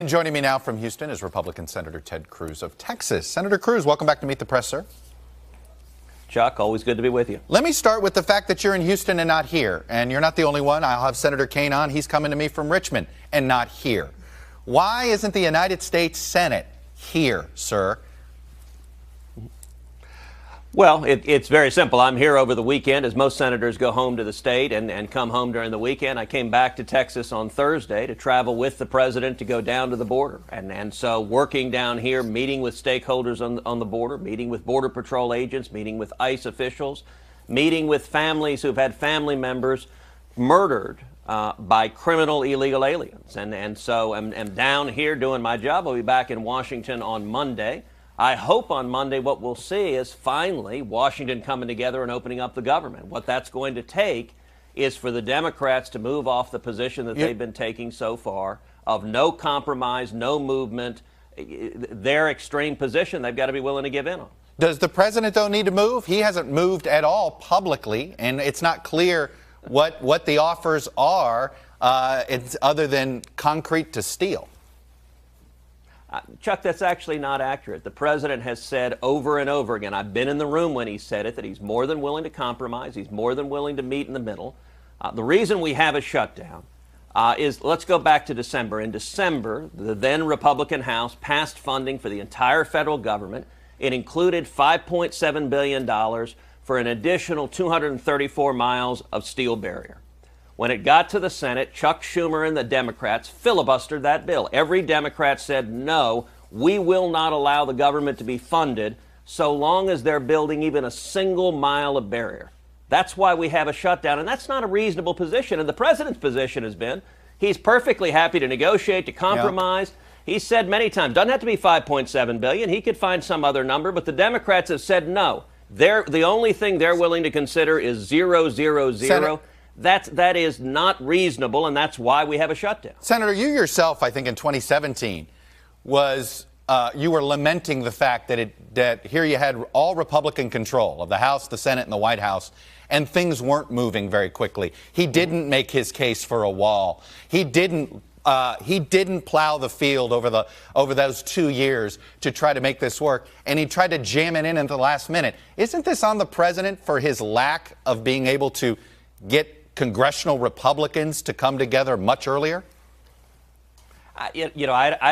Joining me now from Houston is Republican Senator Ted Cruz of Texas. Senator Cruz, welcome back to Meet the Press, sir. Chuck, always good to be with you. Let me start with the fact that you're in Houston and not here. And you're not the only one. I'll have Senator Kaine on. He's coming to me from Richmond and not here. Why isn't the United States Senate here, sir? Well, it's very simple. I'm here over the weekend, as most senators go home to the state and come home during the weekend. I came back to Texas on Thursday to travel with the president to go down to the border. And so working down here, meeting with stakeholders on the border, meeting with Border Patrol agents, meeting with ICE officials, meeting with families who've had family members murdered by criminal illegal aliens. And so I'm down here doing my job. I'll be back in Washington on Monday. I hope on Monday what we'll see is finally Washington coming together and opening up the government. What that's going to take is for the Democrats to move off the position that they've been taking so far of no compromise, no movement. Their extreme position they've got to be willing to give in on. Does the president, though, need to move? He hasn't moved at all publicly, and it's not clear what the offers are it's other than concrete to steel. Chuck, that's actually not accurate. The president has said over and over again, I've been in the room when he said it, that he's more than willing to compromise. He's more than willing to meet in the middle. The reason we have a shutdown is, let's go back to December. In December, the then Republican House passed funding for the entire federal government. It included $5.7 billion for an additional 234 miles of steel barrier. When it got to the Senate, Chuck Schumer and the Democrats filibustered that bill. Every Democrat said, no, we will not allow the government to be funded so long as they're building even a single mile of barrier. That's why we have a shutdown, and that's not a reasonable position. And the president's position has been he's perfectly happy to negotiate, to compromise. Yeah. He said many times, doesn't have to be $5.7 billion. He could find some other number, but the Democrats have said no. The only thing they're willing to consider is 0, 0, 0. That is not reasonable, and that's why we have a shutdown. Senator, you yourself, I think in 2017, you were lamenting the fact that here you had all Republican control of the House, the Senate, and the White House, and things weren't moving very quickly. He didn't make his case for a wall. He didn't plow the field over those 2 years to try to make this work, and he tried to jam it in at the last minute. Isn't this on the president for his lack of being able to get congressional Republicans to come together much earlier? I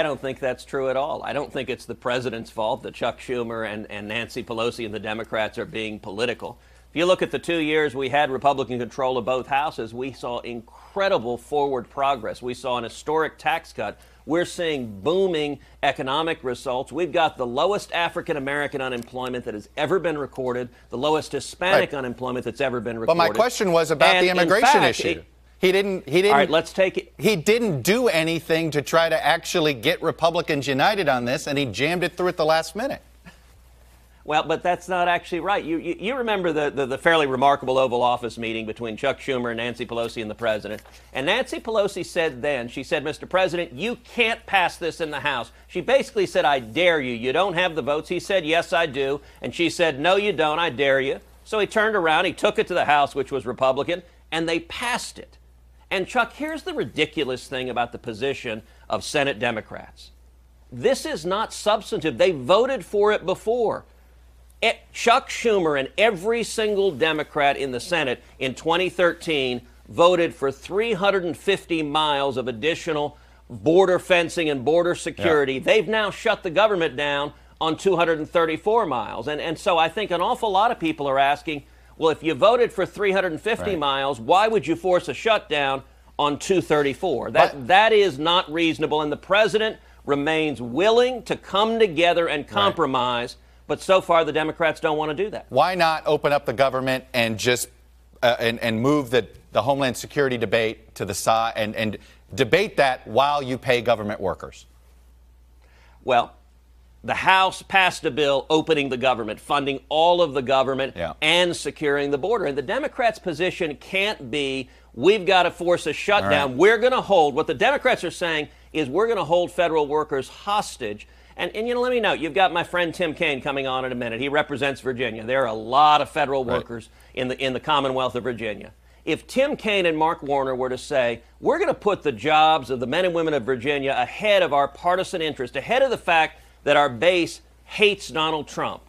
don't think that's true at all. I don't think it's the president's fault that Chuck Schumer and Nancy Pelosi and the Democrats are being political. If you look at the 2 years we had Republican control of both houses, we saw incredible forward progress. We saw an historic tax cut. We're seeing booming economic results. We've got the lowest African-American unemployment that has ever been recorded, the lowest Hispanic unemployment that's ever been recorded. But my question was about the immigration issue. He didn't. All right, let's take it. He didn't do anything to try to actually get Republicans united on this, and he jammed it through at the last minute. Well, but that's not actually right. You remember the fairly remarkable Oval Office meeting between Chuck Schumer and Nancy Pelosi and the president. And Nancy Pelosi said then, she said, Mr. President, you can't pass this in the House. She basically said, I dare you. You don't have the votes. He said, yes, I do. And she said, no, you don't. I dare you. So he turned around. He took it to the House, which was Republican, and they passed it. And, Chuck, here's the ridiculous thing about the position of Senate Democrats. This is not substantive. They voted for it before. Chuck Schumer and every single Democrat in the Senate in 2013 voted for 350 miles of additional border fencing and border security. Yeah. They've now shut the government down on 234 miles. And so I think an awful lot of people are asking, well, if you voted for 350 miles, why would you force a shutdown on 234? That is not reasonable. And the president remains willing to come together and compromise. But so far, the Democrats don't want to do that. Why not open up the government and just and move the Homeland Security debate to the side and debate that while you pay government workers? Well, the House passed a bill opening the government, funding all of the government and securing the border. And the Democrats' position can't be, we've got to force a shutdown. Right. We're going to hold, what the Democrats are saying is we're going to hold federal workers hostage. And let me know, you've got my friend Tim Kaine coming on in a minute. He represents Virginia. There are a lot of federal workers in the Commonwealth of Virginia. If Tim Kaine and Mark Warner were to say, we're going to put the jobs of the men and women of Virginia ahead of our partisan interest, ahead of the fact that our base hates Donald Trump,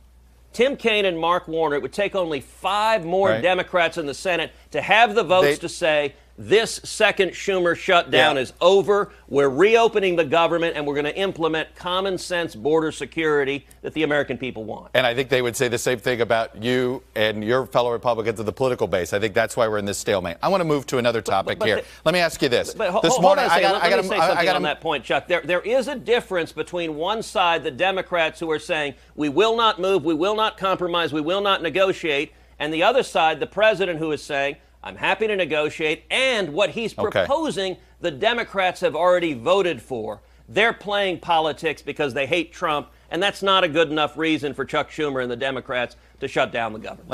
Tim Kaine and Mark Warner, it would take only 5 more Democrats in the Senate to have the votes to say, this second Schumer shutdown is over. We're reopening the government, and we're going to implement common sense border security that the American people want. And I think they would say the same thing about you and your fellow Republicans of the political base. I think that's why we're in this stalemate. I want to move to another topic here. Let me ask you this. This morning, let me say something on that point, Chuck. There is a difference between one side, the Democrats who are saying, we will not move, we will not compromise, we will not negotiate, and the other side, the president, who is saying, I'm happy to negotiate, and what he's proposing, the Democrats have already voted for. They're playing politics because they hate Trump, and that's not a good enough reason for Chuck Schumer and the Democrats to shut down the government.